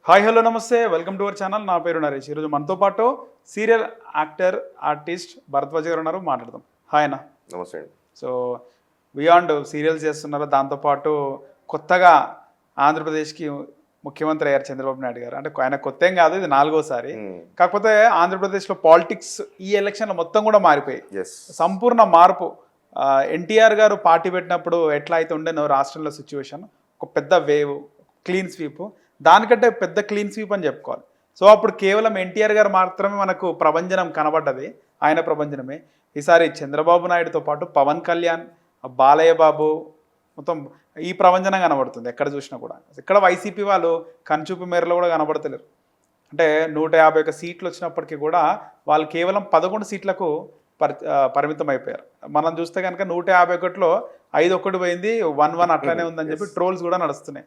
Hi hello నమస్తే welcome to our channel. నా పేరు నరేష్. ఈరోజు మనతో పాటు సీరియల్ యాక్టర్ ఆర్టిస్ట్ భరద్వాజ్ గారు ఉన్నారు. మాట్లాడదాం. హాయ్ అన్న. నమస్తే అండి. సో బియాండ్ సీరియల్స్ చేస్తున్నారు, దాంతోపాటు కొత్తగా ఆంధ్రప్రదేశ్కి ముఖ్యమంత్రి అయ్యారు చంద్రబాబు నాయుడు గారు. అంటే ఆయన కొత్త ఏం కాదు, ఇది 4వసారి. కాకపోతే ఆంధ్రప్రదేశ్లో పాలిటిక్స్ ఈ ఎలక్షన్లో మొత్తం కూడా మారిపోయాయి. సంపూర్ణ మార్పు. ఎన్టీఆర్ గారు పార్టీ పెట్టినప్పుడు ఎట్లా అయితే ఉండేనో రాష్ట్రంలో సిచ్యువేషన్, ఒక పెద్ద వేవ్, క్లీన్ స్వీప్, దానికంటే పెద్ద క్లీన్ స్వీప్ అని చెప్పుకోవాలి. సో అప్పుడు కేవలం ఎన్టీఆర్ గారు మాత్రమే మనకు ప్రభంజనం కనబడ్డది, ఆయన ప్రభంజనమే. ఈసారి చంద్రబాబు నాయుడుతో పాటు పవన్ కళ్యాణ్, బాలయ్య బాబు, మొత్తం ఈ ప్రభంజనం కనబడుతుంది ఎక్కడ చూసినా కూడా. ఇక్కడ వైసీపీ వాళ్ళు కనుచూపు మేరలో కూడా కనబడతలేరు. అంటే 151 సీట్లు వచ్చినప్పటికీ కూడా వాళ్ళు కేవలం 11 సీట్లకు పరిమితం అయిపోయారు. మనం చూస్తే కనుక 151లో 5-1 పోయింది, 1-1 అట్లానే ఉందని చెప్పి ట్రోల్స్ కూడా నడుస్తున్నాయి.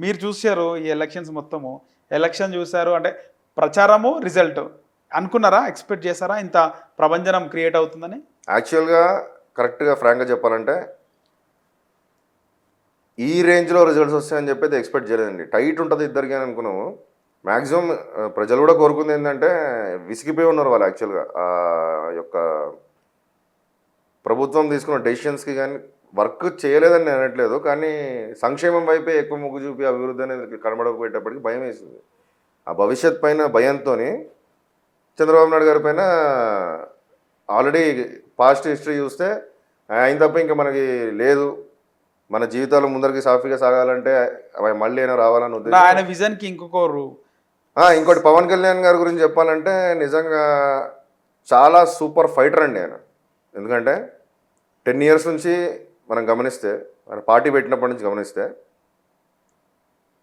మీరు చూసారు ఈ ఎలక్షన్స్ మొత్తము. ఎలక్షన్ చూసారు అంటే ప్రచారము, రిజల్ట్ అనుకున్నారా, ఎక్స్పెక్ట్ చేశారా ఇంత ప్రభంజనం క్రియేట్ అవుతుందని? యాక్చువల్గా కరెక్ట్గా ఫ్రాంక్గా చెప్పాలంటే ఈ రేంజ్లో రిజల్ట్స్ వస్తాయని చెప్పి ఎక్స్పెక్ట్ చేయలేదండి. టైట్ ఉంటుంది ఇద్దరికి అని అనుకున్నాము. మ్యాక్సిమం ప్రజలు కూడా కోరుకుంది ఏంటంటే, విసిగిపోయి ఉన్నారు వాళ్ళు యాక్చువల్గా యొక్క ప్రభుత్వం తీసుకున్న డెసిషన్స్కి. కానీ వర్క్ చేయలేదని నేను అనట్లేదు, కానీ సంక్షేమం వైపే ఎక్కువ మొగ్గు చూపి అభివృద్ధి అనేది కనబడకపోయేటప్పటికి భయం వేసింది. ఆ భవిష్యత్ పైన భయంతో చంద్రబాబు నాయుడు గారి పైన ఆల్రెడీ పాస్ట్ హిస్టరీ చూస్తే ఆయన తప్ప ఇంకా మనకి లేదు, మన జీవితాలు ముందరికి సాఫీగా సాగాలంటే మళ్ళీ అయినా రావాలని ఉద్దేశం. ఆయన విజన్కి ఇంకోటి పవన్ కళ్యాణ్ గారి గురించి చెప్పాలంటే నిజంగా చాలా సూపర్ ఫైటర్ అండి ఆయన. ఎందుకంటే 10 years నుంచి మనం గమనిస్తే, ఆయన పార్టీ పెట్టినప్పటి నుంచి గమనిస్తే,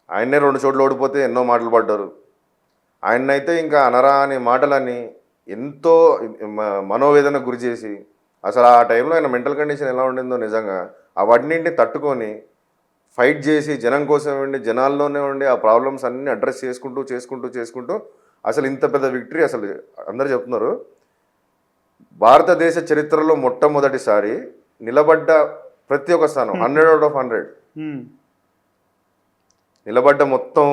ఆయన్నే 2 చోట్ల ఓడిపోతే ఎన్నో మాటలు పడ్డారు. ఆయన్నైతే ఇంకా అనరా అనే మాటలని ఎంతో మనోవేదన గురి చేసి, అసలు ఆ టైంలో ఆయన మెంటల్ కండిషన్ ఎలా ఉండిందో నిజంగా అవన్నింటిని తట్టుకొని ఫైట్ చేసి జనం కోసం ఉండి, జనాల్లోనే ఉండి ఆ ప్రాబ్లమ్స్ అన్నీ అడ్రస్ చేసుకుంటూ అసలు ఇంత పెద్ద విక్టరీ. అసలు అందరూ చెప్తున్నారు భారతదేశ చరిత్రలో మొట్టమొదటిసారి నిలబడ్డ ప్రతి ఒక్క స్థానం 100 out of 100 నిలబడ్డ మొత్తం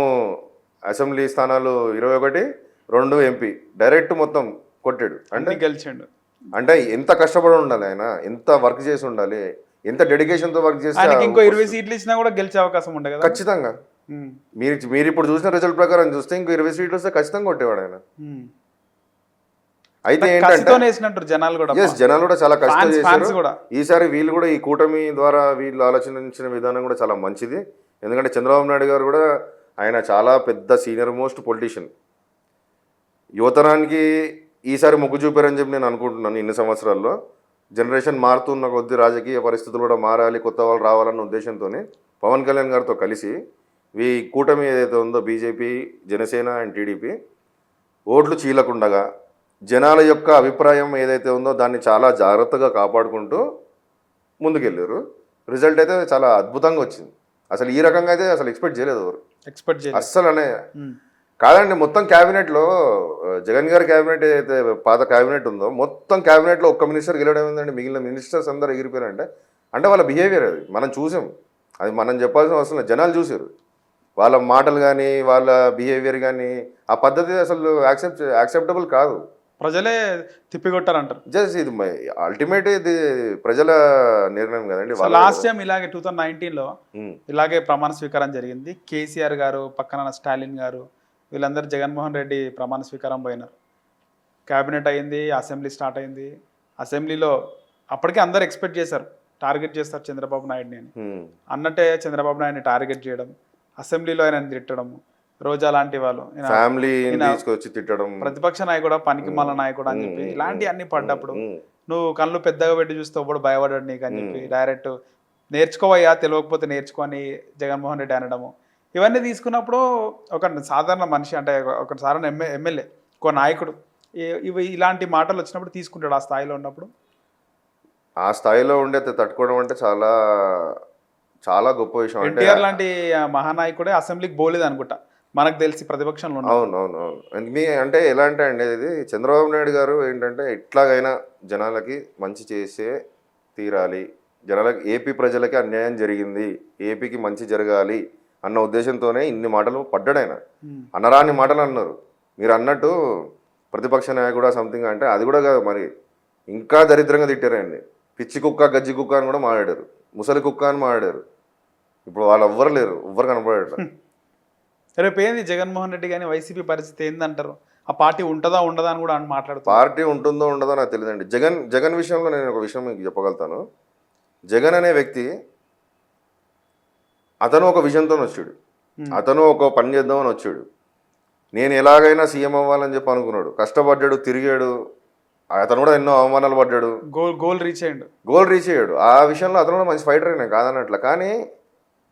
అసెంబ్లీ స్థానాలు 21, 2 MP డైరెక్ట్ మొత్తం కొట్టాడు. అంటే గెలిచాడు. అంటే ఎంత కష్టపడి ఉండాలి ఆయన, ఎంత వర్క్ చేసి ఉండాలి, ఎంత డెడికేషన్తో వర్క్ చేస్తే ఇంకో 20 సీట్లు ఇచ్చినా కూడా గెలిచే అవకాశం ఉండే కదా ఖచ్చితంగా. మీరు ఇప్పుడు చూసిన రిజల్ట్ ప్రకారం చూస్తే ఇంకో 20 సీట్లు వస్తే ఖచ్చితంగా కొట్టేవాడు ఆయన. అయితే ఏంటంటే జనాలు కూడా చాలా కష్టం చేశారు. ఈసారి వీళ్ళు కూడా ఈ కూటమి ద్వారా వీళ్ళు ఆలోచించిన విధానం కూడా చాలా మంచిది. ఎందుకంటే చంద్రబాబు నాయుడు గారు కూడా ఆయన చాలా పెద్ద సీనియర్ మోస్ట్ పొలిటీషియన్. యువతరానికి ఈసారి మొగ్గు చూపారని చెప్పి నేను అనుకుంటున్నాను. ఇన్ని సంవత్సరాల్లో జనరేషన్ మారుతున్న కొద్ది రాజకీయ పరిస్థితులు కూడా మారాలి, కొత్త వాళ్ళు రావాలన్న ఉద్దేశంతో పవన్ కళ్యాణ్ గారితో కలిసి ఈ కూటమి ఏదైతే ఉందో బీజేపీ, జనసేన అండ్ టీడీపీ ఓట్లు చీలకుండగా జనాల యొక్క అభిప్రాయం ఏదైతే ఉందో దాన్ని చాలా జాగ్రత్తగా కాపాడుకుంటూ ముందుకెళ్ళారు. రిజల్ట్ అయితే చాలా అద్భుతంగా వచ్చింది. అసలు ఈ రకంగా అయితే అసలు ఎక్స్పెక్ట్ చేయలేదు ఎవరు, అస్సలు. అనే కాదండి, మొత్తం క్యాబినెట్లో జగన్ గారి క్యాబినెట్ ఏదైతే పాత క్యాబినెట్ ఉందో మొత్తం క్యాబినెట్లో ఒక్క మినిస్టర్ గెలవడం ఏంటంటే మిగిలిన మినిస్టర్స్ అందరూ ఎగిరిపోయారంటే అంటే వాళ్ళ బిహేవియర్ అది మనం చూసాం. అది మనం చెప్పాల్సిన అవసరం లేదు, జనాలు చూసారు. వాళ్ళ మాటలు కానీ వాళ్ళ బిహేవియర్ కానీ ఆ పద్ధతి అసలు యాక్సెప్టబుల్ కాదు. ప్రజలే తిప్పికొట్టారంటారు. జస్ట్ ఇది అల్టిమేట్ ఇది ప్రజల నిర్ణయం కదండి. లాస్ట్ టైం ఇలాగే 2019లో ఇలాగే ప్రమాణ స్వీకారం జరిగింది. కేసీఆర్ గారు, పక్కన స్టాలిన్ గారు, వీళ్ళందరూ జగన్మోహన్ రెడ్డి ప్రమాణ స్వీకారం పోయినారు. క్యాబినెట్ అయింది, అసెంబ్లీ స్టార్ట్ అయింది. అసెంబ్లీలో అప్పటికే అందరు ఎక్స్పెక్ట్ చేశారు, టార్గెట్ చేస్తారు చంద్రబాబు నాయుడిని అని. అన్నట్టే చంద్రబాబు నాయుడిని టార్గెట్ చేయడం, అసెంబ్లీలో ఆయన తిట్టడం, రోజా లాంటి వాళ్ళు తిట్టడం, ప్రతిపక్ష నాయకుడు, పనికి మళ్ళ నాయకుడు అని చెప్పి ఇలాంటి అన్ని పడ్డప్పుడు నువ్వు కళ్ళు పెద్దగా పెట్టి చూస్తే ఒకడు భయపడ్డాడు నీకు అని చెప్పి డైరెక్ట్ నేర్చుకోవయ్యా, తెలియకపోతే నేర్చుకొని జగన్మోహన్ రెడ్డి అనడము, ఇవన్నీ తీసుకున్నప్పుడు ఒక సాధారణ మనిషి అంటే ఒక సాధారణ ఎమ్మెల్యే, ఒక నాయకుడు ఇవి ఇలాంటి మాటలు వచ్చినప్పుడు తీసుకుంటాడు. ఆ స్థాయిలో ఉన్నప్పుడు, ఆ స్థాయిలో ఉండి తట్టుకోవడం అంటే చాలా చాలా గొప్ప విషయం. ఎన్టీఆర్ లాంటి మహానాయకుడే అసెంబ్లీకి పోలేదు అనుకుంటా మనకు తెలిసి, ప్రతిపక్షంలో. అవునవును. అంటే ఎలా అంటే అండి, ఇది చంద్రబాబు నాయుడు గారు ఏంటంటే ఎట్లాగైనా జనాలకి మంచి చేసే తీరాలి, జనాలకి ఏపీ ప్రజలకి అన్యాయం జరిగింది, ఏపీకి మంచి జరగాలి అన్న ఉద్దేశంతోనే ఇన్ని మాటలు పడ్డాడు ఆయన. అనరాని మాటలు అన్నారు. మీరు అన్నట్టు ప్రతిపక్ష నాయకుడు సంథింగ్ అంటే అది కూడా కాదు, మరి ఇంకా దరిద్రంగా తిట్టారండి. పిచ్చి కుక్క గజ్జి కుక్క అని కూడా మాట్లాడారు, ముసలి కుక్క అని మాట్లాడారు. ఇప్పుడు వాళ్ళు ఎవ్వరు లేరు, ఎవ్వరు కనపడారు. రేపు ఏంది జగన్మోహన్ రెడ్డి కానీ వైసీపీ పరిస్థితి ఏందంటారు? ఆ పార్టీ ఉంటుందా ఉండదా అని కూడా మాట్లాడుతారు. పార్టీ ఉంటుందో ఉండదో నాకు తెలియదండి. జగన్ విషయంలో నేను ఒక విషయం మీకు చెప్పగలుగుతాను. జగన్ అనే వ్యక్తి అతను ఒక విజన్తో వచ్చాడు, అతను ఒక పని చేద్దామని వచ్చాడు. నేను ఎలాగైనా సీఎం అవ్వాలని చెప్పి అనుకున్నాడు, కష్టపడ్డాడు, తిరిగాడు. అతను కూడా ఎన్నో అవమానాలు పడ్డాడు, గోల్ రీచ్ అయ్యాడు. ఆ విషయంలో అతను కూడా మంచి ఫైటర్ అయినా కాదన్నట్ల. కానీ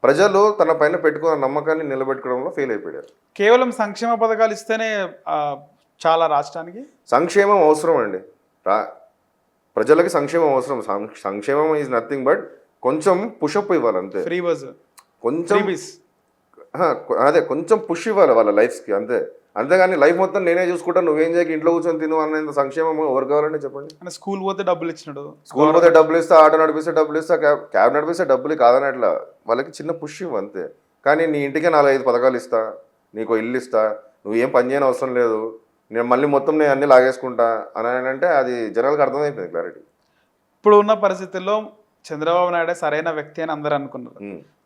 ప్రజలు తన పైన పెట్టుకున్న నమ్మకాన్ని నిలబెట్టుకోవడంలో ఫెయిల్ అయిపోయారు. కేవలం సంక్షేమ పథకాలు ఇస్తేనే చాలా రాష్ట్రానికి సంక్షేమం అవసరం అండి. ప్రజలకి సంక్షేమం అవసరం. సంక్షేమం ఈజ్ నథింగ్ బట్ కొంచెం పుషప్ ఇవ్వాలి అంతే. ఫ్రీ బస్ కొంచెం అదే కొంచెం పుష్ ఇవ్వాలి వాళ్ళ లైఫ్స్కి అంతే. అంతేగాని లైఫ్ మొత్తం నేనే చూసుకుంటా, నువ్వేం చేయక ఇంట్లో కూర్చొని తిను అన్నంత సంక్షేమం ఎవరు కావాలంటే చెప్పండి. స్కూల్ పోతే డబ్బులు ఇచ్చినాడు, స్కూల్ పోతే డబ్బులు ఇస్తా, ఆటో నడిపిస్తే డబ్బులు ఇస్తా, క్యాబ్ నడిపిస్తే డబ్బులు కాదనట్లా. వాళ్ళకి చిన్న పుష్ ఇవ్వు అంతే. కానీ నీ ఇంటికే 4-5 పథకాలు ఇస్తా, నీకు ఇల్లు ఇస్తా, నువ్వేం పని చేయని అవసరం లేదు, నేను మళ్ళీ మొత్తం నేను అన్నీ లాగేసుకుంటా అని అంటే అది జనాలకు అర్థమైపోయింది క్లారిటీ. ఇప్పుడు ఉన్న పరిస్థితుల్లో చంద్రబాబు నాయుడు సరైన వ్యక్తి అని అందరూ అనుకున్నారు.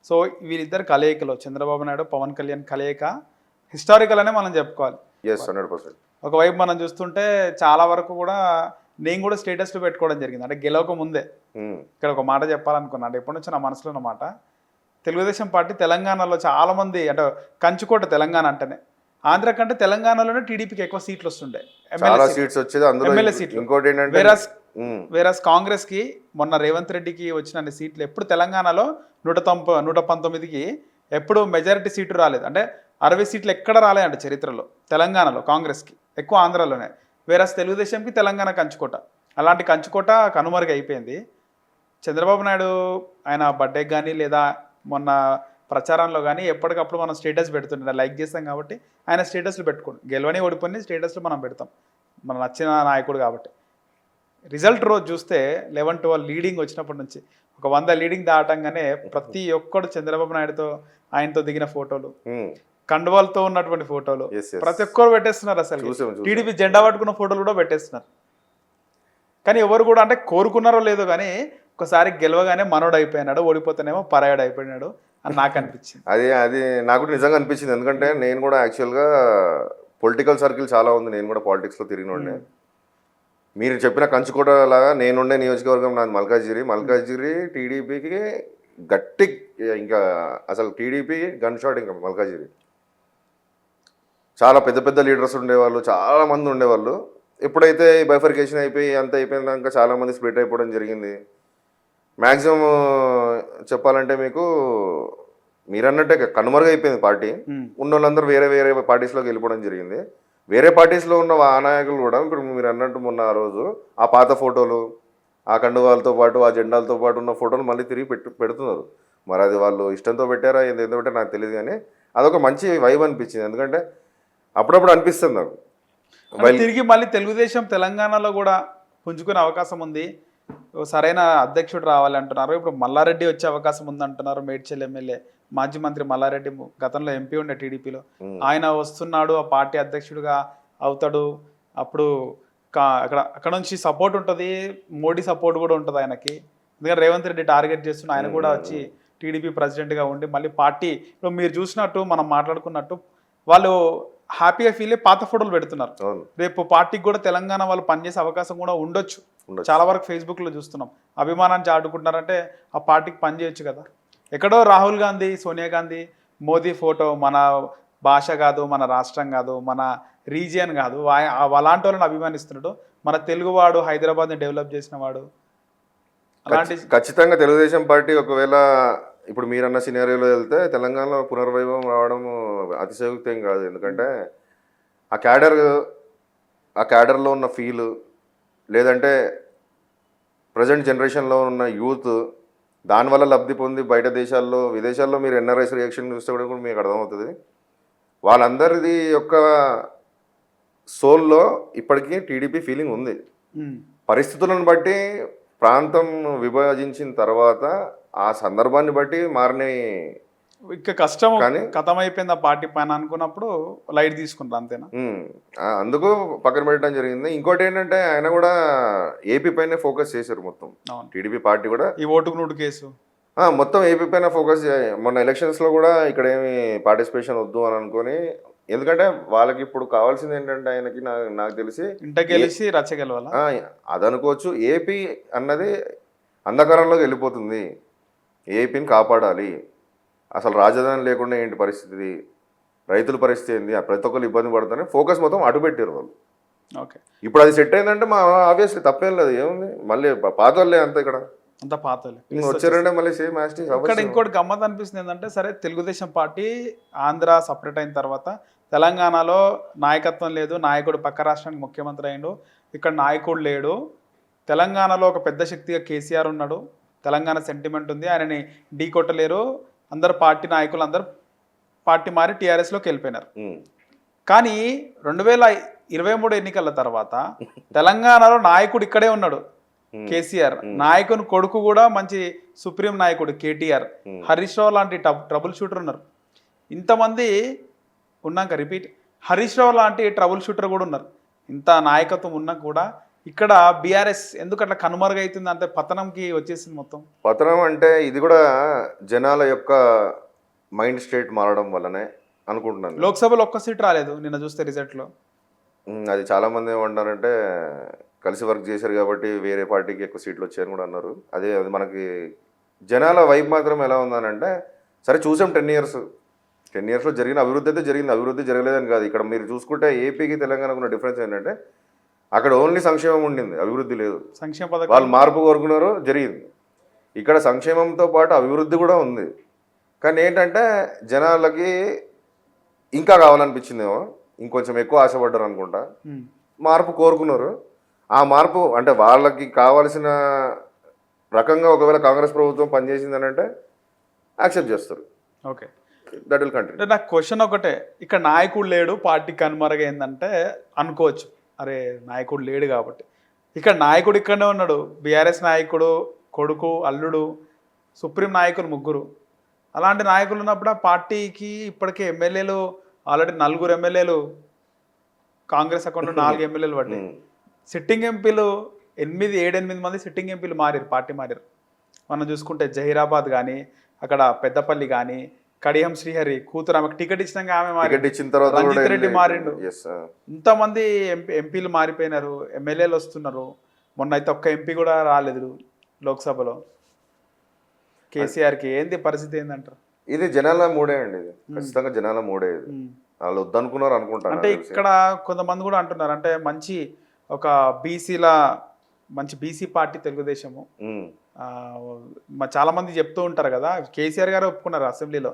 సో వీళ్ళిద్దరు కలయికలో చంద్రబాబు నాయుడు పవన్ కళ్యాణ్ కలయిక హిస్టారికల్ అనే మనం చెప్పుకోవాలి. 100%. ఒకవైపు మనం చూస్తుంటే చాలా వరకు కూడా నేను కూడా స్టేటస్లో పెట్టుకోవడం జరిగింది. అంటే గెలవక ముందే ఇక్కడ ఒక మాట చెప్పాలనుకున్నా, అంటే ఎప్పటి నుంచో నా మనసులో ఉన్న మాట. తెలుగుదేశం పార్టీ తెలంగాణలో చాలా మంది, అంటే కంచుకోట తెలంగాణ అంటేనే, ఆంధ్ర కంటే తెలంగాణలోనే టీడీపీకి ఎక్కువ సీట్లు వస్తుండే, ఎమ్మెల్యే సీట్లు. ఇంకోటి ఏంటంటే వేరస్ కాంగ్రెస్ కి మొన్న రేవంత్ రెడ్డికి వచ్చిన సీట్లు ఎప్పుడు తెలంగాణలో 119కి ఎప్పుడు మెజారిటీ సీటు రాలేదు. అంటే 60 సీట్లు ఎక్కడ రాలేదంట చరిత్రలో తెలంగాణలో కాంగ్రెస్కి, ఎక్కువ ఆంధ్రాలోనే. వేరస్ తెలుగుదేశంకి తెలంగాణ కంచుకోట. అలాంటి కంచుకోట కనుమరుగు అయిపోయింది. చంద్రబాబు నాయుడు ఆయన బర్త్డేకి కానీ లేదా మొన్న ప్రచారంలో కానీ ఎప్పటికప్పుడు మనం స్టేటస్ పెడుతుండే, లైక్ చేస్తాం కాబట్టి ఆయన స్టేటస్లు పెట్టుకోండి. గెలవని ఓడిపోయి స్టేటస్లు మనం పెడతాం, మన నచ్చిన నాయకుడు కాబట్టి. రిజల్ట్ రోజు చూస్తే 11-12 లీడింగ్ వచ్చినప్పటి నుంచి ఒక 100 లీడింగ్ దాటంగానే ప్రతి ఒక్కడు చంద్రబాబు నాయుడుతో ఆయనతో దిగిన ఫోటోలు, కండువాలతో ఉన్నటువంటి ఫోటోలు ప్రతి ఒక్కరు పెట్టేస్తున్నారు. అసలు టీడీపీ జెండా పట్టుకున్న ఫోటోలు కూడా పెట్టేస్తున్నారు. కానీ ఎవరు కూడా అంటే కోరుకున్నారో లేదో కానీ ఒకసారి గెలవగానే మనోడు అయిపోయినాడు, ఓడిపోతేనేమో పరాయుడు అయిపోయినాడు అని నాకు అనిపించింది. అది నాకు నిజంగా అనిపించింది. ఎందుకంటే నేను కూడా యాక్చువల్గా పొలిటికల్ సర్కిల్ చాలా ఉంది, నేను కూడా పాలిటిక్స్లో తిరిగిన. మీరు చెప్పిన కంచుకోట లాగా నేనుండే నియోజకవర్గం నాది మల్కాజిగిరి. టీడీపీకి గట్టి, ఇంకా అసలు టీడీపీ గన్ షాట్. ఇంకా మల్కాజిగిరి చాలా పెద్ద పెద్ద లీడర్స్ ఉండేవాళ్ళు, చాలా మంది ఉండేవాళ్ళు. ఎప్పుడైతే బైఫర్కేషన్ అయిపోయి అంత అయిపోయినాక చాలామంది స్ప్లిట్ అయిపోవడం జరిగింది. మ్యాక్సిమం చెప్పాలంటే మీకు మీరన్నట్టే కనుమరుగైపోయింది పార్టీ. ఉన్న వాళ్ళందరూ వేరే వేరే పార్టీస్లోకి వెళ్ళిపోవడం జరిగింది. వేరే పార్టీస్లో ఉన్న ఆ నాయకులు కూడా ఇప్పుడు మీరు అన్నట్టు మొన్న ఆ రోజు ఆ పాత ఫోటోలు, ఆ కండువాలతో పాటు ఆ జెండాలతో పాటు ఉన్న ఫోటోలు మళ్ళీ తిరిగి పెడుతున్నారు. మరి అది వాళ్ళు ఇష్టంతో పెట్టారా ఏందో పెట్టారో నాకు తెలియదు, కానీ అదొక మంచి వైబ్ అనిపించింది. ఎందుకంటే అప్పుడప్పుడు అనిపిస్తుంది నాకు తిరిగి మళ్ళీ తెలుగుదేశం తెలంగాణలో కూడా పుంజుకునే అవకాశం ఉంది. సరైన అధ్యక్షుడు రావాలి అంటున్నారు. ఇప్పుడు మల్లారెడ్డి వచ్చే అవకాశం ఉంది అంటున్నారు. మేడ్చల్ ఎమ్మెల్యే మాజీ మంత్రి మల్లారెడ్డి గతంలో ఎంపీ ఉండే టీడీపీలో, ఆయన వస్తున్నాడు, ఆ పార్టీ అధ్యక్షుడిగా అవుతాడు. అప్పుడు అక్కడ నుంచి సపోర్ట్ ఉంటుంది, మోడీ సపోర్ట్ కూడా ఉంటుంది ఆయనకి. ఎందుకంటే రేవంత్ రెడ్డి టార్గెట్ చేస్తున్న ఆయన కూడా వచ్చి టీడీపీ ప్రెసిడెంట్గా ఉండి మళ్ళీ పార్టీ ఇప్పుడు మీరు చూసినట్టు మనం మాట్లాడుకున్నట్టు వాళ్ళు హ్యాపీగా ఫీల్ అయ్యి పాత ఫోటోలు పెడుతున్నారు. రేపు పార్టీకి కూడా తెలంగాణ వాళ్ళు పనిచేసే అవకాశం కూడా ఉండొచ్చు. చాలా వరకు ఫేస్బుక్లో చూస్తున్నాం. అభిమానాన్ని చాటుకుంటున్నారంటే ఆ పార్టీకి పని చేయొచ్చు కదా. ఎక్కడో రాహుల్ గాంధీ, సోనియా గాంధీ, మోదీ ఫోటో మన భాష కాదు, మన రాష్ట్రం కాదు, మన రీజియన్ కాదు, అలాంటి వాళ్ళని అభిమానిస్తున్నాడు. మన తెలుగువాడు, హైదరాబాద్ని డెవలప్ చేసిన వాడు. అలాంటి ఖచ్చితంగా తెలుగుదేశం పార్టీ ఒకవేళ ఇప్పుడు మీరన్న సినారియోలో వెళ్తే తెలంగాణలో పునర్వైభవం రావడం అతిశయోక్తి ఏం కాదు. ఎందుకంటే ఆ క్యాడర్లో ఉన్న ఫీలు, లేదంటే ప్రజెంట్ జనరేషన్లో ఉన్న యూత్ దానివల్ల లబ్ధి పొంది బయట దేశాల్లో, విదేశాల్లో మీరు ఎన్ఆర్ఐస్ రియాక్షన్ చూస్తే కూడా మీకు అర్థమవుతుంది. వాళ్ళందరిది యొక్క సోల్లో ఇప్పటికీ టీడీపీ ఫీలింగ్ ఉంది. పరిస్థితులను బట్టి ప్రాంతం విభజించిన తర్వాత ఆ సందర్భాన్ని బట్టి మారిన ఇక కష్టం కానీ కథం అయిపోయింది ఆ పార్టీ పైన అనుకున్నప్పుడు లైట్ తీసుకుంటారు అంతేనా? అందుకు పక్కన పెట్టడం జరిగింది. ఇంకోటి ఏంటంటే ఆయన కూడా ఏపీ పైనే ఫోకస్ చేశారు మొత్తం. అవును. టీడీపీ పార్టీ కూడా ఈ ఓటుకు నోటు కేసు మొత్తం ఏపీ పైన ఫోకస్ మొన్న ఎలక్షన్స్లో కూడా ఇక్కడ ఏమి పార్టిసిపేషన్ వద్దు అని అనుకొని, ఎందుకంటే వాళ్ళకి ఇప్పుడు కావాల్సింది ఏంటంటే ఆయనకి నాకు తెలిసి ఇంట గెలిచి రచ్చ గెలవాలా? ఆ, అది అనుకోవచ్చు. ఏపీ అన్నది అంధకారంలోకి వెళ్ళిపోతుంది, ఏపీని కాపాడాలి, అసలు రాజధాని లేకుండా ఏంటి పరిస్థితి, రైతుల పరిస్థితి ఏంది, ప్రతి ఒక్కరు ఇబ్బంది పడుతుంది, ఫోకస్ మొత్తం అటు పెట్టారు వాళ్ళు. ఓకే. ఇప్పుడు అది సెట్ అయిందంటే మా ఆబ్వియస్లీ తప్పేం లేదు, ఏముంది మళ్ళీ పాత వాళ్ళే అంత ఇక్కడ అంత పాతలే వచ్చారంటే మళ్ళీ సేమ్ యాస్టింగ్. ఇక్కడ ఇంకోటి గమ్మత్ అనిపిస్తుంది ఏంటంటే, సరే తెలుగుదేశం పార్టీ ఆంధ్ర సపరేట్ అయిన తర్వాత తెలంగాణలో నాయకత్వం లేదు, నాయకుడు పక్క రాష్ట్రానికి ముఖ్యమంత్రి అయిండు, ఇక్కడ నాయకుడు లేడు, తెలంగాణలో ఒక పెద్ద శక్తిగా కేసీఆర్ ఉన్నాడు, తెలంగాణ సెంటిమెంట్ ఉంది, ఆయనని ఢీ కొట్టలేరు, అందరు పార్టీ నాయకులు అందరు పార్టీ మారి టీఆర్ఎస్లోకి వెళ్ళిపోయినారు. కానీ 2023 ఎన్నికల తర్వాత తెలంగాణలో నాయకుడు ఇక్కడే ఉన్నాడు, కేసీఆర్. నాయకుని కొడుకు కూడా మంచి సుప్రీం నాయకుడు కేటీఆర్, హరీష్ రావు లాంటి ట్రబుల్ షూటర్ ఉన్నారు. ఇంతమంది ఉన్నాక రిపీట్ హరీష్ రావు లాంటి ట్రబుల్ షూటర్ కూడా ఉన్నారు. ఇంత నాయకత్వం ఉన్నా కూడా ఇక్కడ బీఆర్ఎస్ ఎందుకు అట్లా కనుమరుగైతుంది అంటే పతనంకి వచ్చేసింది మొత్తం. పతనం అంటే ఇది కూడా జనాల యొక్క మైండ్ స్టేట్ మారడం వల్లనే అనుకుంటున్నాను. లోక్సభలో ఒక్క సీట్ రాలేదు నిన్న చూస్తే రిజల్ట్లో. అది చాలామంది ఏమంటారంటే కలిసి వర్క్ చేశారు కాబట్టి వేరే పార్టీకి ఎక్కువ సీట్లు వచ్చాయని కూడా అన్నారు. అది మనకి జనాల వైపు మాత్రం ఎలా ఉందనంటే, సరే చూసాం 10 ఇయర్స్లో జరిగిన అభివృద్ధి అయితే జరిగింది, అభివృద్ధి జరగలేదని కాదు. ఇక్కడ మీరు చూసుకుంటే ఏపీకి తెలంగాణకు ఉన్న డిఫరెన్స్ ఏంటంటే, అక్కడ ఓన్లీ సంక్షేమం ఉండింది, అభివృద్ధి లేదు. సంక్షేమ పథకం వాళ్ళు మార్పు కోరుకున్నారు, జరిగింది. ఇక్కడ సంక్షేమంతో పాటు అభివృద్ధి కూడా ఉంది. కానీ ఏంటంటే జనాలకి ఇంకా కావాలనిపించిందేమో, ఇంకొంచెం ఎక్కువ ఆశపడ్డారు అనుకుంటా, మార్పు కోరుకున్నారు. ఆ మార్పు అంటే వాళ్ళకి కావాల్సిన రకంగా ఒకవేళ కాంగ్రెస్ ప్రభుత్వం పనిచేసిందని అంటే యాక్సెప్ట్ చేస్తారు. Okay, that will continue. అంటే నాకు క్వశ్చన్ ఒకటే, ఇక్కడ నాయకుడు లేడు పార్టీ కనుమరుగైందంటే అనుకోవచ్చు, అరే నాయకుడు లేడు కాబట్టి. ఇక్కడ నాయకుడు ఇక్కడనే ఉన్నాడు, బీఆర్ఎస్ నాయకుడు కొడుకు అల్లుడు సుప్రీం నాయకులు ముగ్గురు. అలాంటి నాయకులు ఉన్నప్పుడు ఆ పార్టీకి ఇప్పటికే ఎమ్మెల్యేలు ఆల్రెడీ 4 ఎమ్మెల్యేలు, కాంగ్రెస్ అకౌంట్లో 4 ఎమ్మెల్యేలు పడ్డాయి. సిట్టింగ్ ఎంపీలు 7-8 మంది సిట్టింగ్ ఎంపీలు మారారు, పార్టీ మారారు. మనం చూసుకుంటే జహీరాబాద్ కానీ, అక్కడ పెద్దపల్లి కానీ, కడియం శ్రీహరి కూతురు ఆమెకు టికెట్ ఇచ్చినాక ఆమె మారి, రంజిత్ రెడ్డి మారిండు. ఇంతమంది ఎంపీలు మారిపోయినారు, ఎమ్మెల్యేలు వస్తున్నారు. మొన్న అయితే ఒక్క ఎంపీ కూడా రాలేదు లోక్సభలో. కేసీఆర్కి ఏంది పరిస్థితి ఏందంటారు? ఇది జనాల మూడే అండి, ఇది ఖచ్చితంగా జనాల మూడే. ఇది వాళ్ళు వద్దనుకున్నారు అనుకుంటారు. అంటే ఇక్కడ కొంతమంది కూడా అంటున్నారు, అంటే మంచి ఒక మంచి బీసీ పార్టీ తెలుగుదేశము. చాలా మంది చెప్తూ ఉంటారు కదా, కేసీఆర్ గారు ఒప్పుకున్నారు అసెంబ్లీలో,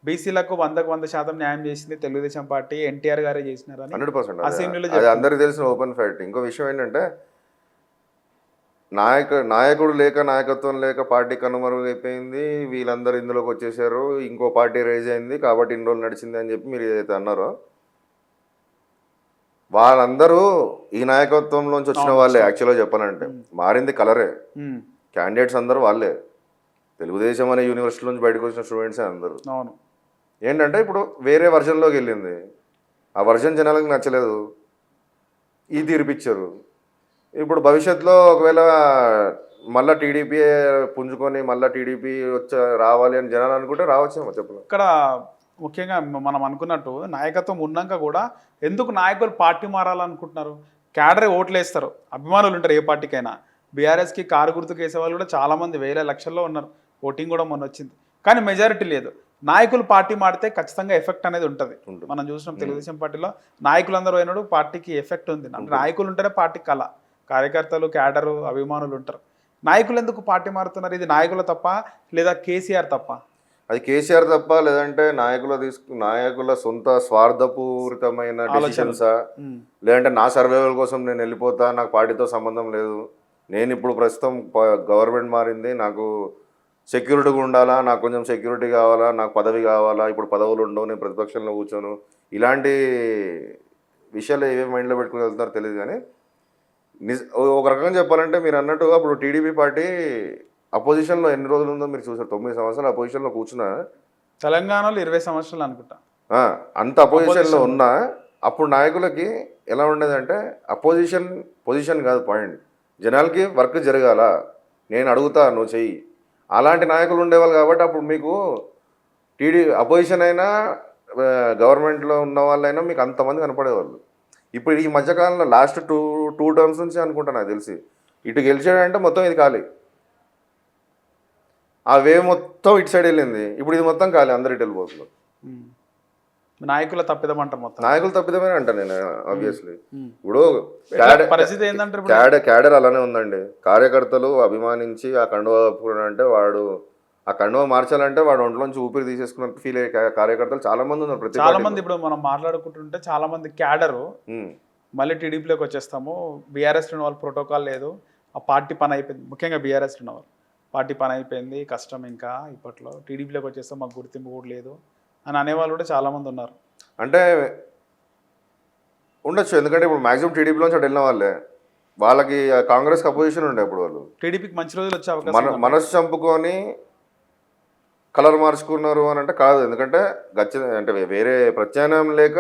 బీసీలకు 100% న్యాయం చేసింది తెలుగుదేశం పార్టీ, ఎన్టీఆర్ గారే చేసినారు 100%. అసెంబ్లీలో. అది అందరికీ తెలిసిన ఓపెన్ ఫ్యాక్ట్. ఇంకో విషయం ఏంటంటే, నాయకుడు లేక నాయకత్వం లేక పార్టీ కనుమరుగైపోయింది, వీళ్ళందరూ ఇందులోకి వచ్చేసారు, ఇంకో పార్టీ రైజ్ అయింది కాబట్టి ఇన్ని రోజులు నడిచింది అని చెప్పి మీరు ఏదైతే అన్నారో, వాళ్ళందరూ ఈ నాయకత్వంలోంచి వచ్చిన వాళ్ళే. యాక్చువల్గా చెప్పాలంటే మారింది కలరే, క్యాండిడేట్స్ అందరూ వాళ్ళే, తెలుగుదేశం అనే యూనివర్సిటీ నుంచి బయటకు వచ్చిన స్టూడెంట్సే అందరూ. అవును. ఏంటంటే ఇప్పుడు వేరే వర్జన్లోకి వెళ్ళింది, ఆ వర్జన్ జనాలకు నచ్చలేదు, ఈ తీర్పిచ్చారు. ఇప్పుడు భవిష్యత్తులో ఒకవేళ మళ్ళీ టీడీపీ పుంజుకొని మళ్ళీ టీడీపీ రావాలి అని జనాలు అనుకుంటే రావచ్చేమో చెప్పలేదు. ఇక్కడ ముఖ్యంగా మనం అనుకున్నట్టు నాయకత్వం ఉన్నాక కూడా ఎందుకు నాయకులు పార్టీ మారాలనుకుంటున్నారు? క్యాడరే ఓట్లు వేస్తారు, అభిమానులు ఉంటారు ఏ పార్టీకైనా. బీఆర్ఎస్కి కారు గుర్తుకు వేసే వాళ్ళు కూడా చాలామంది వేల లక్షల్లో ఉన్నారు, ఓటింగ్ కూడా మొన్న వచ్చింది. కానీ మెజారిటీ లేదు. నాయకులు పార్టీ మారితే ఖచ్చితంగా ఎఫెక్ట్ అనేది ఉంటుంది. మనం చూసినాం తెలుగుదేశం పార్టీలో నాయకులందరూ అయినాడు, పార్టీకి ఎఫెక్ట్ ఉంది. అంటే నాయకులు ఉంటేనే పార్టీ కళ, కార్యకర్తలు క్యాడరు అభిమానులు ఉంటారు. నాయకులు ఎందుకు పార్టీ మారుతున్నారు? ఇది నాయకుల తప్ప లేదా కేసీఆర్ తప్ప? అది కేసీఆర్ తప్ప, లేదంటే నాయకుల సొంత స్వార్థపూరితమైన డెసిషన్సా, లేదంటే నా సర్వైవల్ కోసం నేను వెళ్ళిపోతా, నాకు పార్టీతో సంబంధం లేదు, నేను ఇప్పుడు ప్రస్తుతం గవర్నమెంట్ మారింది, నాకు సెక్యూరిటీగా ఉండాలా, నాకు కొంచెం సెక్యూరిటీ కావాలా, నాకు పదవి కావాలా, ఇప్పుడు పదవులు ఉండవు, నేను ప్రతిపక్షంలో కూర్చోను, ఇలాంటి విషయాలు ఏమేమి మైండ్లో పెట్టుకుని వెళ్తున్నారో తెలియదు. కానీ ఒక రకంగా చెప్పాలంటే మీరు అన్నట్టు అప్పుడు టీడీపీ పార్టీ అపోజిషన్లో ఎన్ని రోజులు ఉందో మీరు చూసారు. 9 సంవత్సరాలు అపోజిషన్లో కూర్చున్నా తెలంగాణలో 20 సంవత్సరాలు అనుకుంటా. ఆ, అంత అపోజిషన్లో ఉన్నా అప్పుడు నాయకులకి ఎలా ఉండేదంటే పొజిషన్ కాదు పాయింట్, జనాలకి వర్క్ జరగాల, నేను అడుగుతా నువ్వు చెయ్యి, అలాంటి నాయకులు ఉండేవాళ్ళు. కాబట్టి అప్పుడు మీకు అపోజిషన్ అయినా గవర్నమెంట్లో ఉన్న వాళ్ళైనా మీకు అంతమంది కనపడేవాళ్ళు. ఇప్పుడు ఈ మధ్యకాలంలో లాస్ట్ టూ టర్మ్స్ నుంచి అనుకుంటా నాకు తెలిసి ఇటు గెలిచాడంటే మొత్తం ఇది ఖాళీ, ఆ వేవ్ మొత్తం ఇటు సైడ్ వెళ్ళింది, ఇప్పుడు ఇది మొత్తం ఖాళీ, అందరు ఇటు వెళ్ళిపోతున్నారు. నాయకుల తప్పిదమంట మొత్తం. నాయకులు తప్పిదమే అంట నేను ఆబ్వియస్లీ. ఇప్పుడు పరిస్థితి ఏంటంటే క్యాడర్ అలానే ఉందండి. కార్యకర్తలు అభిమానించి ఆ కండువా కప్పుకున్నాడంటే వాడు ఆ కండువా మార్చాలంటే వాడు ఒంట్లోంచి ఊపిరి తీసేసుకున్నట్టు ఫీల్ అయ్యే కార్యకర్తలు చాలా మంది ఉన్నారు. చాలా మంది ఇప్పుడు మనం మాట్లాడుకుంటుంటే చాలా మంది క్యాడరు మళ్ళీ టీడీపీలోకి వచ్చేస్తాము, బీఆర్ఎస్ ఉన్న వాళ్ళు ప్రోటోకాల్ లేదు, ఆ పార్టీ పని అయిపోయింది, ముఖ్యంగా బీఆర్ఎస్ ఉన్న వాళ్ళు పార్టీ పని అయిపోయింది, కష్టం ఇంకా ఇప్పట్లో టీడీపీలోకి వచ్చేస్తాం, మాకు గుర్తింపు కూడా లేదు అని అనేవాళ్ళు కూడా చాలా మంది ఉన్నారు. అంటే ఉండొచ్చు, ఎందుకంటే ఇప్పుడు మాక్సిమం టీడీపీలోంచి అటు వెళ్ళిన వాళ్ళే, వాళ్ళకి కాంగ్రెస్కి అపోజిషన్ ఉండే అప్పుడు వాళ్ళు టీడీపీకి మంచి రోజులు వచ్చే అవకాశం. మనసు చంపుకొని కలర్ మార్చుకున్నారు అని అంటే కాదు, ఎందుకంటే అంటే వేరే ప్రత్యామ్నాయం లేక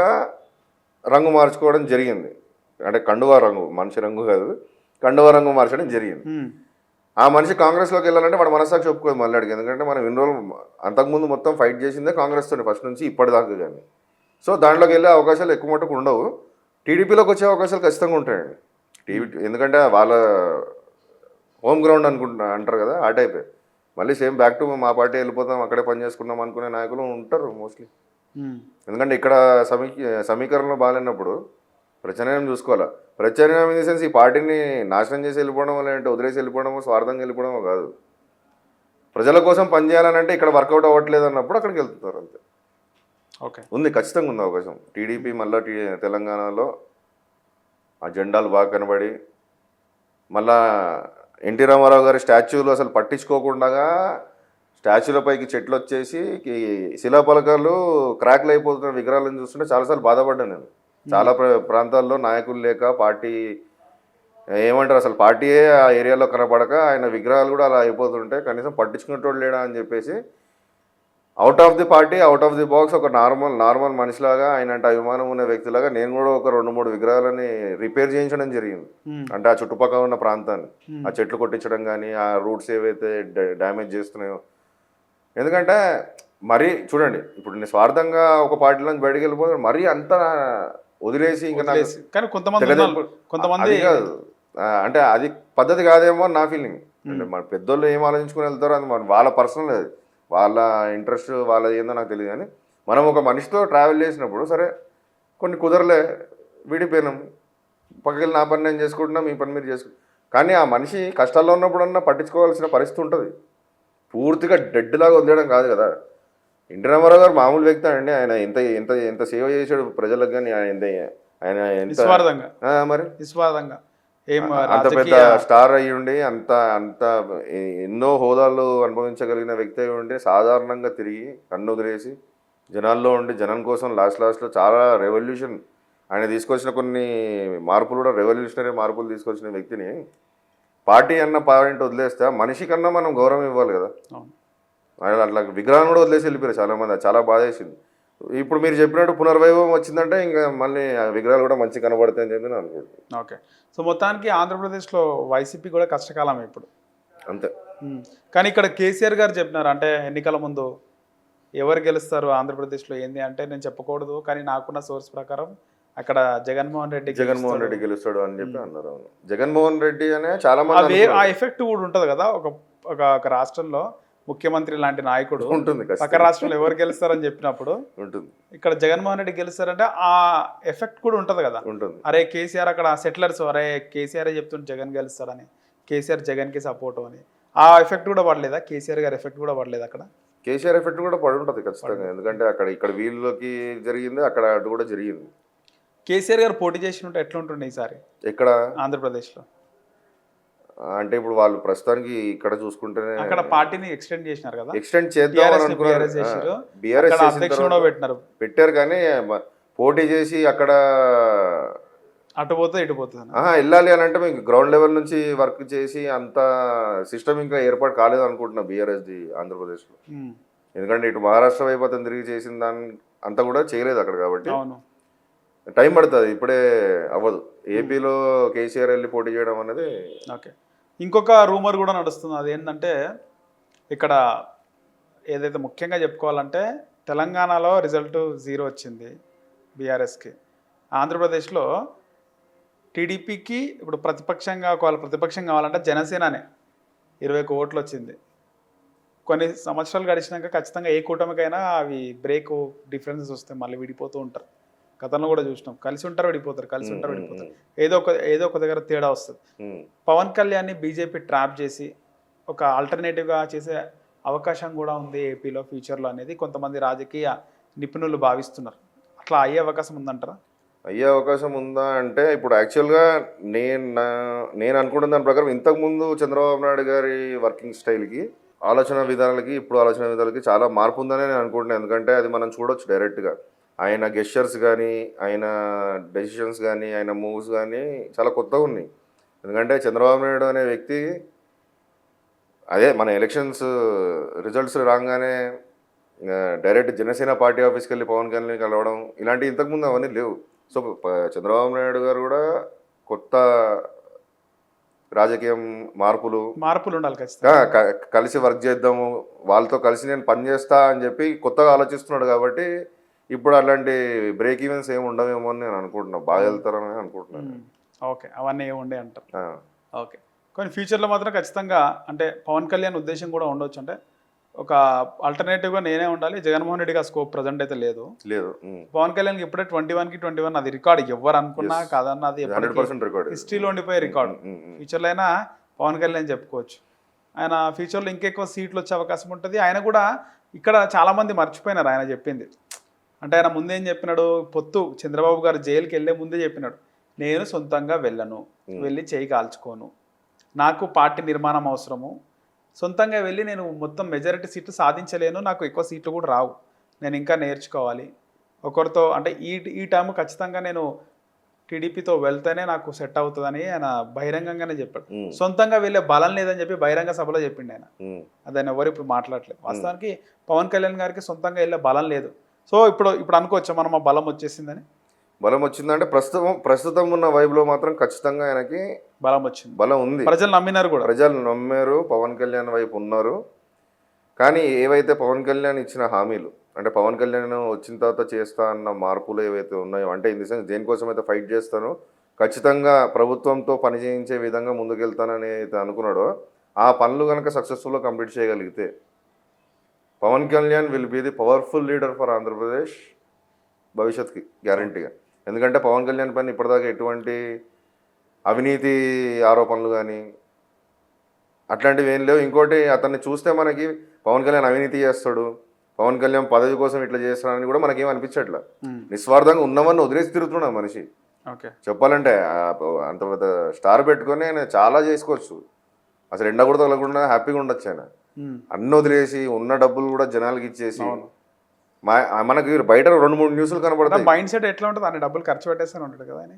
రంగు మార్చుకోవడం జరిగింది. అంటే కండువా రంగు, మనిషి రంగు కాదు, కండువా రంగు మార్చడం జరిగింది. ఆ మనిషి కాంగ్రెస్లోకి వెళ్ళాలంటే వాడు మనసాక్షి ఒప్పుకోదు మళ్ళీ అడిగి, ఎందుకంటే మనం ఇన్ని రోజులు అంతకుముందు మొత్తం ఫైట్ చేసిందే కాంగ్రెస్తో ఫస్ట్ నుంచి ఇప్పటిదాకా కానీ. సో దాంట్లోకి వెళ్ళే అవకాశాలు ఎక్కువ మటుకు ఉండవు. టీడీపీలోకి వచ్చే అవకాశాలు ఖచ్చితంగా ఉంటాయండి. ఎందుకంటే వాళ్ళ హోమ్ గ్రౌండ్ అంటారు కదా, ఆ టైపే. మళ్ళీ సేమ్ బ్యాక్ టు మా పార్టీ వెళ్ళిపోతాం, అక్కడే పని చేసుకుందాం అనుకునే నాయకులు ఉంటారు మోస్ట్లీ. ఎందుకంటే ఇక్కడ సమీకరణలో బాగాలేనప్పుడు ప్రత్యామ్నాయం చూసుకోవాలా. ప్రత్యామ్నాయం ఇన్ ది సెన్స్ ఈ పార్టీని నాశనం చేసి వెళ్ళిపోవడం లేదంటే వదిలేసి వెళ్ళిపోవడమో స్వార్థంగా వెళ్ళిపోవడమో కాదు. ప్రజల కోసం పనిచేయాలని అంటే ఇక్కడ వర్కౌట్ అవ్వట్లేదు అన్నప్పుడు అక్కడికి వెళ్తున్నారు అంతే. ఓకే, ఉంది, ఖచ్చితంగా ఉంది అవకాశం. టీడీపీ మళ్ళీ తెలంగాణలో ఆ జెండాలు బాగా కనబడి మళ్ళా ఎన్టీ రామారావు గారి స్టాచ్యూలు అసలు పట్టించుకోకుండా స్టాచ్యూల పైకి చెట్లు వచ్చేసి శిలాపలకాలు క్రాక్లు అయిపోతున్న విగ్రహాలను చూస్తుంటే చాలాసార్లు బాధపడ్డాను నేను. చాలా ప్రాంతాల్లో నాయకులు లేక పార్టీ ఏమంటారు అసలు పార్టీయే ఆ ఏరియాలో కనపడక ఆయన విగ్రహాలు కూడా అలా అయిపోతుంటే కనీసం పట్టించుకునేటోడు లేడా అని చెప్పేసి out of the party, out of the box ఒక నార్మల్ మనిషిలాగా ఆయన అంటే అభిమానం ఉన్న వ్యక్తిలాగా నేను కూడా ఒక 2-3 విగ్రహాలని రిపేర్ చేయించడం జరిగింది. అంటే ఆ చుట్టుపక్కల ఉన్న ప్రాంతాన్ని ఆ చెట్లు కొట్టించడం కానీ, ఆ రూట్స్ ఏవైతే డ్యామేజ్ చేస్తున్నాయో. ఎందుకంటే మరీ చూడండి, ఇప్పుడు నేను స్వార్థంగా ఒక పార్టీలోంచి బయటకు వెళ్ళిపోతే మరీ అంతా వదిలేసి ఇంకా కానీ కొంతమంది కాదు, అంటే అది పద్ధతి కాదేమో అని నా ఫీలింగ్. అంటే మన పెద్దోళ్ళు ఏం ఆలోచించుకుని వెళ్తారో అది వాళ్ళ పర్సనల్, అది వాళ్ళ ఇంట్రెస్ట్ వాళ్ళది ఏందో నాకు తెలియదు. కానీ మనం ఒక మనిషితో ట్రావెల్ చేసినప్పుడు సరే కొన్ని కుదరలే విడిపోయినాం, పక్కకి నా పని నేను చేసుకుంటున్నాం, మీ పని మీరు చేసుకుంటాం. కానీ ఆ మనిషి కష్టాల్లో ఉన్నప్పుడన్నా పట్టించుకోవాల్సిన పరిస్థితి ఉంటుంది. పూర్తిగా డెడ్ లాగా వదిలేయడం కాదు కదా. ఎన్టీ రామారావు గారు మామూలు వ్యక్తి అండి, ఆయన ఎంత ఎంత ఎంత సేవ చేశాడు ప్రజలకు. కానీ ఆయన మరి నిస్వార్థంగా అంత పెద్ద స్టార్ అయ్యి ఉండి అంత ఎన్నో హోదాలు అనుభవించగలిగిన వ్యక్తి అయి ఉండి సాధారణంగా తిరిగి కన్ను వదిలేసి జనాల్లో ఉండి జనం కోసం లాస్ట్లో చాలా రెవల్యూషన్ ఆయన తీసుకొచ్చిన కొన్ని మార్పులు కూడా రెవల్యూషనరీ మార్పులు తీసుకొచ్చిన వ్యక్తిని పార్టీ అన్న పాయింట్ వదిలేస్తే మనిషి కన్నా మనం గౌరవం ఇవ్వాలి కదా. ఆయన అట్లా విగ్రహం కూడా వదిలేసి వెళ్ళిపోయారు చాలామంది, చాలా బాధ వేసింది. ఇప్పుడు మీరు చెప్పినట్టు పునర్వైభవం వచ్చిందంటే ఇంకా మళ్ళీ విగ్రహాలు కూడా మంచి కనబడతాయని చెప్పి నేను అనుకుంటున్నాను. ఓకే, సో మొత్తానికి ఆంధ్రప్రదేశ్లో వైసీపీ కూడా కష్టకాలం ఇప్పుడు అంతే. కానీ ఇక్కడ కేసీఆర్ గారు చెప్పినారు, అంటే ఎన్నికల ముందు ఎవరు గెలుస్తారు ఆంధ్రప్రదేశ్లో ఏంది అంటే నేను చెప్పకూడదు, కానీ నాకున్న సోర్స్ ప్రకారం అక్కడ జగన్మోహన్ రెడ్డి గెలుస్తాడు అని చెప్పి అన్నారు. జగన్మోహన్ రెడ్డి అనే చాలా మంది ఆ ఎఫెక్ట్ కూడా ఉంటుంది కదా, ఒక రాష్ట్రంలో ముఖ్యమంత్రి లాంటి నాయకుడు ఉంటుంది, పక్క రాష్ట్రంలో ఎవరు గెలుస్తారని చెప్పినప్పుడు ఉంటుంది, ఇక్కడ జగన్మోహన్ రెడ్డి గెలుస్తారంటే ఆ ఎఫెక్ట్ కూడా ఉంటుంది కదా. ఉంటుంది. అరే కేసీఆర్ అక్కడ సెటిలర్స్, అరే కేసీఆర్ చెప్తుంటే జగన్ గెలుస్తారని, కేసీఆర్ జగన్కి సపోర్ట్ అని, ఆ ఎఫెక్ట్ కూడా పడలేదా? కేసీఆర్ గారి ఎఫెక్ట్ కూడా పడలేదు అక్కడ? కేసీఆర్ ఎఫెక్ట్ కూడా పడి ఉంటుంది ఖచ్చితంగా, ఎందుకంటే ఇక్కడ వీళ్ళకి జరిగింది, అక్కడ అటు కూడా జరిగింది. కేసీఆర్ గారు పోటీ చేసి ఉంటే ఎట్లుంటుండే ఈసారి ఇక్కడ ఆంధ్రప్రదేశ్లో? అంటే ఇప్పుడు వాళ్ళు ప్రస్తుతానికి ఇక్కడ చూసుకుంటేనే అక్కడ పార్టీని ఎక్స్టెండ్ చేసినారు కదా, ఎక్స్టెండ్ చేద్దాం పెట్టారు, కానీ పోటీ చేసి అక్కడ అటు పోతే ఇటు పోతుంది వెళ్ళాలి అని అంటే మీకు గ్రౌండ్ లెవెల్ నుంచి వర్క్ చేసి అంత సిస్టమ్ ఇంకా ఏర్పాటు కాలేదు అనుకుంటున్నా బీఆర్ఎస్ది ఆంధ్రప్రదేశ్లో. ఎందుకంటే ఇటు మహారాష్ట్ర వైపు అతను తిరిగి చేసిన దాని అంతా కూడా చేయలేదు అక్కడ కాబట్టి అవును. టైం పడుతుంది, ఇప్పుడే అవ్వదు. ఏపీలో కేసీఆర్ వెళ్ళి పోటీ చేయడం అనేది. ఓకే, ఇంకొక రూమర్ కూడా నడుస్తుంది. అదేంటంటే ఇక్కడ ఏదైతే ముఖ్యంగా చెప్పుకోవాలంటే తెలంగాణలో రిజల్ట్ 0 వచ్చింది బీఆర్ఎస్కి. ఆంధ్రప్రదేశ్లో టీడీపీకి ఇప్పుడు ప్రతిపక్షంగా ఒకవేళ ప్రతిపక్షం కావాలంటే జనసేననే 21 ఓట్లు వచ్చింది. కొన్ని సంవత్సరాలు గడిచినాక ఖచ్చితంగా ఏ కూటమికైనా అవి బ్రేక్ డిఫరెన్సెస్ వస్తాయి, మళ్ళీ విడిపోతూ ఉంటారు. గతంలో కూడా చూసినాం, కలిసి ఉంటారు విడిపోతారు, కలిసి ఉంటారు విడిపోతారు, ఏదో ఒక దగ్గర తేడా వస్తుంది. పవన్ కళ్యాణ్ని బీజేపీ ట్రాప్ చేసి ఒక ఆల్టర్నేటివ్గా చేసే అవకాశం కూడా ఉంది ఏపీలో ఫ్యూచర్లో అనేది కొంతమంది రాజకీయ నిపుణులు భావిస్తున్నారు. అట్లా అయ్యే అవకాశం ఉందంటారా? అయ్యే అవకాశం ఉందా అంటే ఇప్పుడు యాక్చువల్గా నేను అనుకుంటున్న దాని ప్రకారం ఇంతకుముందు చంద్రబాబు నాయుడు గారి వర్కింగ్ స్టైల్కి, ఆలోచన విధానాలకి, ఇప్పుడు ఆలోచన విధానాలకి చాలా మార్పు ఉందనే నేను అనుకుంటున్నాను. ఎందుకంటే అది మనం చూడొచ్చు డైరెక్ట్గా. ఆయన గెస్చర్స్ కానీ, ఆయన డెసిషన్స్ కానీ, ఆయన మూవ్స్ కానీ చాలా కొత్తగా ఉన్నాయి. ఎందుకంటే చంద్రబాబు నాయుడు అనే వ్యక్తి అదే మన ఎలక్షన్స్ రిజల్ట్స్ రాగానే డైరెక్ట్ జనసేన పార్టీ ఆఫీస్కి వెళ్ళి పవన్ కళ్యాణ్ కలవడం, ఇలాంటివి ఇంతకుముందు అవన్నీ లేవు. సో చంద్రబాబు నాయుడు గారు కూడా కొత్త రాజకీయం మార్పులు ఉండాలి ఖచ్చితంగా. కలిసి వర్క్ చేద్దాము, వాళ్ళతో కలిసి నేను పని చేస్తా అని చెప్పి కొత్తగా ఆలోచిస్తున్నాడు. కాబట్టి ఇప్పుడు అలాంటి బ్రేక్ ఈవెన్స్ ఏమి ఉండవేమో అని నేను అనుకుంటున్నాను. బాగా వెళ్తారని అనుకుంటున్నాను. ఓకే, అవన్నీ ఏమి ఉండే అంటారు. ఓకే, కానీ ఫ్యూచర్లో మాత్రం ఖచ్చితంగా అంటే పవన్ కళ్యాణ్ ఉద్దేశం కూడా ఉండొచ్చు. అంటే ఒక ఆల్టర్నేటివ్గా నేనే ఉండాలి, జగన్మోహన్ రెడ్డిగా స్కోప్ ప్రజెంట్ అయితే లేదు. పవన్ కళ్యాణ్కి ఇప్పుడే 21 అది రికార్డ్, ఎవరు అనుకున్నా కాదన్నా అది హిస్టరీలో ఉండిపోయే రికార్డు. ఫ్యూచర్లో అయినా పవన్ కళ్యాణ్ చెప్పుకోవచ్చు. ఆయన ఫ్యూచర్లో ఇంకెక్కువ సీట్లు వచ్చే అవకాశం ఉంటుంది. ఆయన కూడా ఇక్కడ చాలామంది మర్చిపోయినారు ఆయన చెప్పింది. అంటే ఆయన ముందేం చెప్పినాడు, చంద్రబాబు గారు జైలుకి వెళ్ళే ముందే చెప్పినాడు, నేను సొంతంగా వెళ్ళి చేయి కాల్చుకోను, నాకు పార్టీ నిర్మాణం అవసరము, సొంతంగా వెళ్ళి నేను మొత్తం మెజారిటీ సీట్లు సాధించలేను, నాకు ఎక్కువ సీట్లు కూడా రావు, నేను ఇంకా నేర్చుకోవాలి ఒకరితో. అంటే ఈ టైం ఖచ్చితంగా నేను టీడీపీతో వెళ్తేనే నాకు సెట్ అవుతుందని ఆయన బహిరంగంగానే చెప్పాడు. సొంతంగా వెళ్ళే బలం లేదని చెప్పి బహిరంగ సభలో చెప్పిండు ఆయన. అదని ఎవరు ఇప్పుడు మాట్లాడలేదు. వాస్తవానికి పవన్ కళ్యాణ్ గారికి సొంతంగా వెళ్ళే బలం లేదు. సో ఇప్పుడు అనుకోవచ్చా మనం ఆ బలం వచ్చేసిందని? బలం వచ్చిందంటే ప్రస్తుతం ఉన్న వైబ్లో మాత్రం ఖచ్చితంగా ఆయనకి బలం ఉంది. ప్రజలు నమ్మినారు కూడా, ప్రజలు నమ్మారు, పవన్ కళ్యాణ్ వైపు ఉన్నారు. కానీ ఏవైతే పవన్ కళ్యాణ్ ఇచ్చిన హామీలు, అంటే పవన్ కళ్యాణ్ వచ్చిన తర్వాత చేస్తా అన్న మార్పులు ఏవైతే ఉన్నాయో, అంటే ఇన్ ది సెన్స్ దేనికోసం అయితే ఫైట్ చేస్తానో, ఖచ్చితంగా ప్రభుత్వంతో పని చేయించే విధంగా ముందుకెళ్తానని అయితే అనుకున్నాడో, ఆ పనులు కనుక సక్సెస్ఫుల్గా కంప్లీట్ చేయగలిగితే Pawan Kalyan will be the powerful leader for Andhra Pradesh భవిష్యత్తుకి గ్యారంటీగా. ఎందుకంటే పవన్ కళ్యాణ్ పైన ఇప్పటిదాకా ఎటువంటి అవినీతి ఆరోపణలు కానీ అట్లాంటివి ఏం లేవు. ఇంకోటి, అతన్ని చూస్తే మనకి పవన్ కళ్యాణ్ అవినీతి చేస్తాడు, పవన్ కళ్యాణ్ పదవి కోసం ఇట్లా చేస్తాడని కూడా మనకేం అనిపించట్లా. నిస్వార్థంగా ఉన్నవన్నీ వదిలేసి తిరుగుతున్నాడు మనిషి. చెప్పాలంటే అంత పెద్ద స్టార్ పెట్టుకొని ఆయన చాలా చేసుకోవచ్చు, అసలు ఎండ కూడా తగలకుండా హ్యాపీగా ఉండొచ్చు. ఆయన అన్ని వదిలేసి ఉన్న డబ్బులు కూడా జనాలకి ఇచ్చేసి, మనకి బయట 2-3 న్యూస్లు కనబడతాయి. మైండ్ సెట్ ఎట్లా ఉంటుంది, అన్ని డబ్బులు ఖర్చు పెట్టేస్తాను ఉంటాడు కదా ఆయన.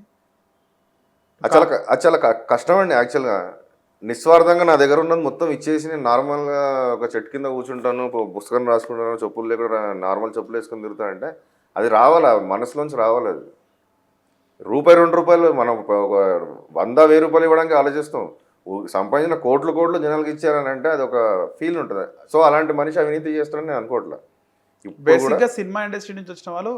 అది చాలా కష్టం అండి. యాక్చువల్గా నిస్వార్థంగా నా దగ్గర ఉన్నది మొత్తం ఇచ్చేసి నేను నార్మల్గా ఒక చెట్టు కింద కూర్చుంటాను, పుస్తకం రాసుకుంటాను, చెప్పులు లేకుండా నార్మల్ చెప్పులు వేసుకొని తిరుగుతానంటే అది రావాలి, మనసులోంచి రావాలి. అది ₹2 మనం 100-1000 రూపాయలు ఇవ్వడానికి ఆలోచిస్తాం. సంపాదించిన కోట్లు జనాలకు ఇచ్చారని అంటే అది ఒక ఫీల్ ఉంటుంది. సో అలాంటి మనిషి అవినీతి చేస్తాడని నేను అనుకోవట్లే. బేసిక్గా సినిమా ఇండస్ట్రీ నుంచి వచ్చిన వాళ్ళు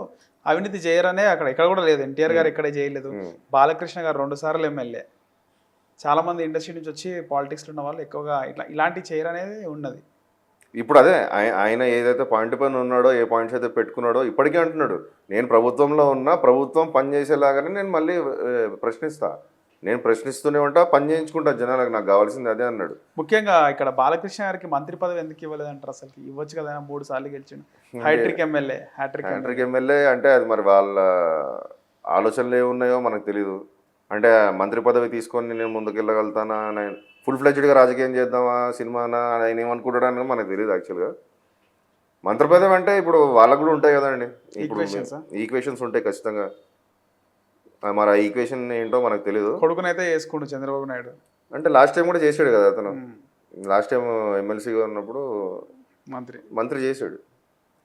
అవినీతి చేయరనే ఎక్కడ కూడా లేదు. ఎన్టీఆర్ గారు ఇక్కడే చేయలేదు, బాలకృష్ణ గారు 2 సార్లు ఎమ్మెల్యే. చాలా మంది ఇండస్ట్రీ నుంచి వచ్చి పాలిటిక్స్లో ఉన్న వాళ్ళు ఎక్కువగా ఇలాంటి చేయరనేది ఉన్నది. ఇప్పుడు అదే ఆయన ఏదైతే పాయింట్ పైన ఉన్నాడో, ఏ పాయింట్స్ అయితే పెట్టుకున్నాడో ఇప్పటికీ అంటున్నాడు, నేను ప్రభుత్వంలో ఉన్నా, ప్రభుత్వం పనిచేసేలాగానే నేను మళ్ళీ ప్రశ్నిస్తా, నేను ప్రశ్నిస్తూనే ఉంటా, పని చేయించుకుంటా జనాలకు, నాకు కావాల్సింది అదే అన్నాడు. ముఖ్యంగా ఇక్కడ బాలకృష్ణ గారికి మంత్రి పదవి ఎందుకు ఇవ్వలేదంటారు? అసలు ఇవ్వచ్చు కదా, 3 సార్లు గెలిచిండు, హ్యాట్రిక్ ఎమ్మెల్యే. అంటే అది మరి వాళ్ళ ఆలోచనలు ఏమున్నాయో మనకు తెలీదు. అంటే మంత్రి పదవి తీసుకొని నేను ముందుకెళ్ళగలుగుతానా, ఫుల్ ఫ్లెడ్జ్డ్గా రాజకీయం చేద్దామా, సినిమానా, ఆయన ఏమనుకుంటాడని మనకు తెలియదు. యాక్చువల్గా మంత్రి పదవి అంటే ఇప్పుడు వాళ్ళకు కూడా ఉంటాయి కదండి, ఇప్పుడు ఈక్వేషన్స్ ఉంటాయి ఖచ్చితంగా. మరి ఆ ఈక్వేషన్ ఏంటో మనకు తెలియదు. కొడుకునైతే చేసుకుంటు చంద్రబాబు నాయుడు అంటే లాస్ట్ టైం కూడా చేసాడు కదా అతను. లాస్ట్ టైం ఎమ్మెల్సీగా ఉన్నప్పుడు మంత్రి చేశాడు.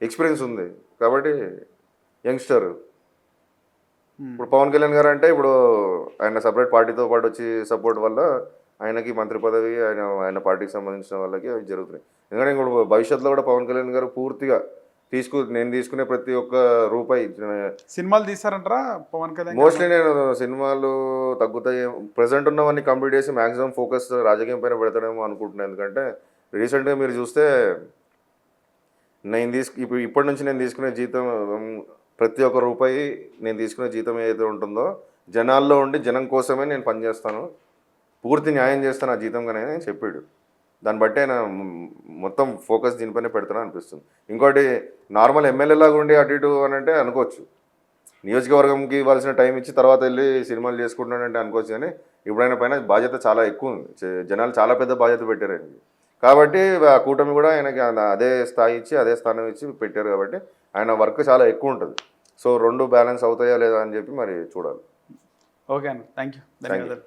ఎక్స్పీరియన్స్ ఉంది కాబట్టి యంగ్స్టర్. ఇప్పుడు పవన్ కళ్యాణ్ గారు అంటే ఇప్పుడు ఆయన సపరేట్ పార్టీతో పాటు వచ్చి సపోర్ట్ వల్ల ఆయనకి మంత్రి పదవి ఆయన పార్టీకి సంబంధించిన వాళ్ళకి అవి జరుగుతున్నాయి. ఎందుకంటే ఇప్పుడు భవిష్యత్తులో కూడా పవన్ కళ్యాణ్ గారు పూర్తిగా నేను తీసుకునే ప్రతి ఒక్క రూపాయి సినిమాలు తీసారంటారా పవన్ కళ్యాణ్ మోస్ట్లీ నేను సినిమాలు తగ్గుతాయి ప్రజెంట్ ఉన్నవన్నీ కంప్లీట్ చేసి మ్యాక్సిమం ఫోకస్ రాజకీయం పైన పెడతాడేమో అనుకుంటున్నాను. ఎందుకంటే రీసెంట్గా మీరు చూస్తే ఇప్పటి నుంచి నేను తీసుకునే జీతం ప్రతి ఒక్క రూపాయి నేను తీసుకునే జీతం ఏదైతే ఉంటుందో జనాల్లో ఉండి జనం కోసమే నేను పనిచేస్తాను, పూర్తి న్యాయం చేస్తాను ఆ జీతంగానే చెప్పాడు. దాన్ని బట్టి ఆయన మొత్తం ఫోకస్ దీనిపైన పెడతాను అనిపిస్తుంది. ఇంకోటి నార్మల్ ఎమ్మెల్యే లాగా ఉండి అటు ఇటు అని అంటే అనుకోవచ్చు, నియోజకవర్గంకి ఇవ్వాల్సిన టైం ఇచ్చి తర్వాత వెళ్ళి సినిమాలు చేసుకుంటున్నాడంటే అనుకోవచ్చు. కానీ ఇప్పుడు ఆయన పైన బాధ్యత చాలా ఎక్కువ ఉంది, జనాలు చాలా పెద్ద బాధ్యత పెట్టారు ఆయనకి. కాబట్టి ఆ కూటమి కూడా ఆయనకి అదే స్థాయి ఇచ్చి అదే స్థానం ఇచ్చి పెట్టారు. కాబట్టి ఆయన వర్క్ చాలా ఎక్కువ ఉంటుంది. సో రెండు బ్యాలెన్స్ అవుతాయా లేదా అని చెప్పి మరి చూడాలి. ఓకే అన్న, థ్యాంక్ యూ, ధన్యవాదాలు.